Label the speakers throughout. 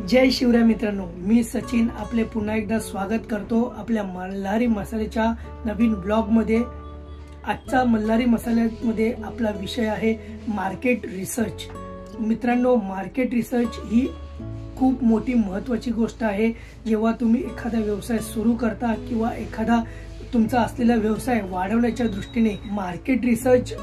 Speaker 1: जय शिवराय मित्रांनो, मी सचिन आपले पुन्हा एकदा स्वागत करतो आपल्या मल्हारी मसाल्याच्या नवीन ब्लॉग मध्ये। आजचा मल्हारी मसाल्यामध्ये आपला विषय आहे मार्केट रिसर्च। मित्रांनो, मार्केट रिसर्च ही खूप मोठी महत्त्वाची गोष्ट आहे। जेव्हा तुम्ही एखादा व्यवसाय सुरू करता किंवा एखादा तुमचा असलेला व्यवसाय वाढवण्याच्या दृष्टीने मार्केट रिसर्च,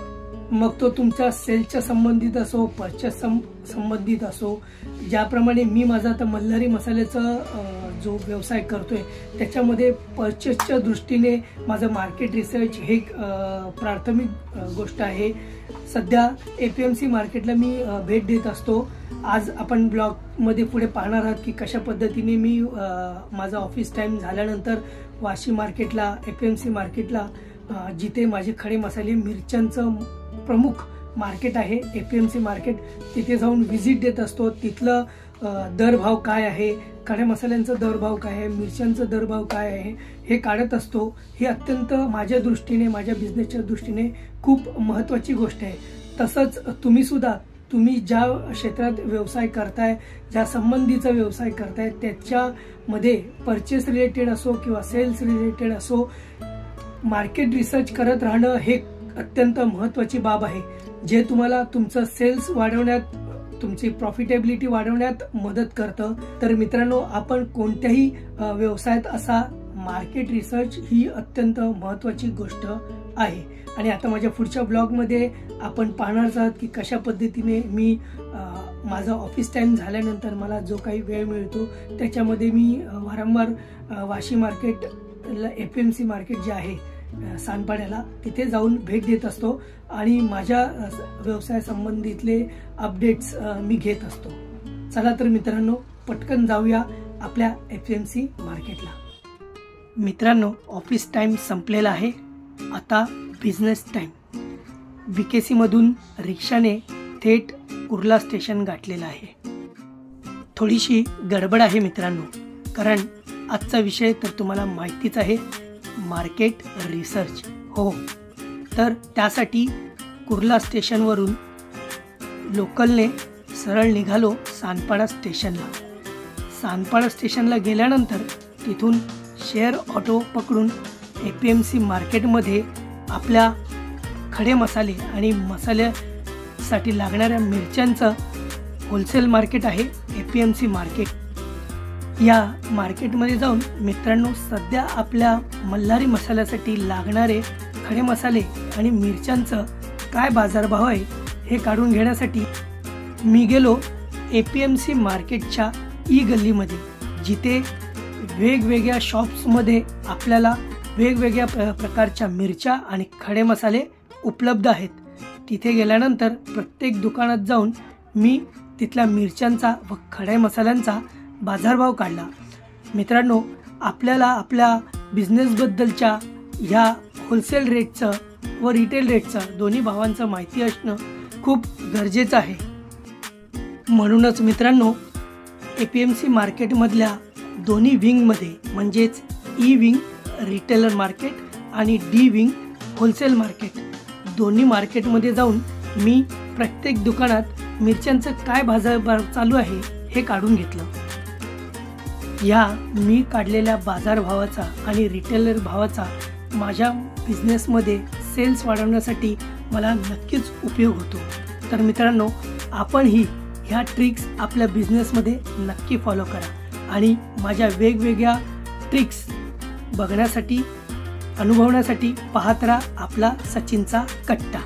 Speaker 1: मग तो तुमच्या सेल्सच्या संबंधित असो, परचेस संबंधित असो, ज्याप्रमाणे मी माझा आता मल्हारी मसाल्याचा जो व्यवसाय करतोय त्याच्यामध्ये परचेसच्या दृष्टीने माझं मार्केट रिसर्च हे प्राथमिक गोष्ट आहे। सध्या एपीएमसी मार्केटला मी भेट देत असतो। आज आपण ब्लॉग मध्ये पुढे पाहणार आहात की कशा पद्धतीने मी माझा ऑफिस टाइम झाल्यानंतर वाशी मार्केटला, एपीएमसी मार्केटला, जिथे माझे खडे मसाले मिरच्यांचं प्रमुख मार्केट आहे एपीएमसी मार्केट, तिथे जाऊन व्हिजिट देत असतो। तिथलं दरभाव काय आहे, खडे मसाल्यांचा दरभाव काय आहे, मिरच्यांचा दरभाव काय आहे हे काढत असतो। हे अत्यंत माझ्या दृष्टीने, माझ्या बिझनेसच्या दृष्टीने खूप महत्त्वाची गोष्ट आहे। तसंच तुम्ही ज्या क्षेत्रात व्यवसाय करताय, ज्या संबंधीचा व्यवसाय करताय, त्याच्यामध्ये परचेस रिलेटेड असो किंवा सेल्स रिलेटेड असो, मार्केट रिसर्च करत राहणं हे अत्यंत महत्त्वाची बाब आहे, जे तुम्हाला तुमचं सेल्स वाढवण्यात, तुमची प्रॉफिटेबिलिटी वाढवण्यात मदत करतं। तर मित्रांनो, आपण कोणत्याही व्यवसायात असा मार्केट रिसर्च ही अत्यंत महत्त्वाची गोष्ट आहे। आणि आता माझ्या पुढच्या ब्लॉगमध्ये आपण पाहणार आहात की कशा पद्धतीने मी माझा ऑफिस टाइम झाल्यानंतर मला जो काही वेळ मिळतो त्याच्यामध्ये मी वारंवार वाशी मार्केट, एपीएमसी मार्केट जे आहे सानपाड्याला, तिथे जाऊन भेट देत असतो आणि माझ्या व्यवसाय संबंधितले अपडेट्स मी घेत असतो। चला तर मित्रांनो, पटकन जाऊया आपल्या एपीएमसी मार्केटला। मित्रांनो, ऑफिस टाइम संपलेला आहे, आता बिझनेस टाइम। विकेसी मधून रिक्षाने थेट कुर्ला स्टेशन गाठलेलं आहे। थोडीशी गडबड आहे मित्रांनो, कारण आजचा विषय तर तुम्हाला माहितीच आहे, मार्केट रिसर्च। हो, तर त्यासाठी कुर्ला स्टेशनवरून लोकलने सरळ निघालो सानपाडा स्टेशनला। सानपाडा स्टेशनला गेल्यानंतर तिथून शेअर ऑटो पकडून एपीएमसी मार्केटमध्ये आपल्या खडे मसाले आणि मसाल्यासाठी लागणाऱ्या मिरच्यांचं होलसेल मार्केट आहे एपीएमसी मार्केट। या मार्केटमध्ये जाऊन मित्रांनो, सध्या आपल्या मल्हारी मसाल्यासाठी लागणारे खडे मसाले आणि मिरच्यांचं काय बाजारभाव आहे हे काढून घेण्यासाठी मी गेलो एपीएमसी मार्केटच्या ई गल्लीमध्ये, जिथे वेगवेगळ्या शॉप्समध्ये आपल्याला वेगवेगळ्या प्रकारच्या मिरच्या आणि खडे मसाले उपलब्ध आहेत। तिथे गेल्यानंतर प्रत्येक दुकानात जाऊन मी तिथल्या मिरच्यांचा व खडे मसाल्यांचा बाजारभाव काढला। मित्रांनो, आपल्याला आपल्या बिझनेसबद्दलच्या ह्या होलसेल रेटचं व रिटेल रेटचं दोन्ही भावांचं माहिती असणं खूप गरजेचं आहे। म्हणूनच मित्रांनो, एपीएमसी मार्केटमधल्या दोन्ही विंगमध्ये, म्हणजेच ई विंग रिटेलर मार्केट आणि डी विंग होलसेल मार्केट, दोन्ही मार्केटमध्ये जाऊन मी प्रत्येक दुकानात मिरच्यांचं काय बाजारभाव चालू आहे हे काढून घेतलं। या मी काढलेल्या बाजारभावाचा आणि रिटेलर भावाचा माझ्या बिझनेसमध्ये सेल्स वाढवण्यासाठी मला नक्कीच उपयोग होतो। तर मित्रांनो, आपणही ह्या ट्रिक्स आपल्या बिझनेसमध्ये नक्की फॉलो करा आणि माझ्या वेगवेगळ्या ट्रिक्स बघण्यासाठी, अनुभवण्यासाठी पाहत राहा आपला सचिनचा कट्टा।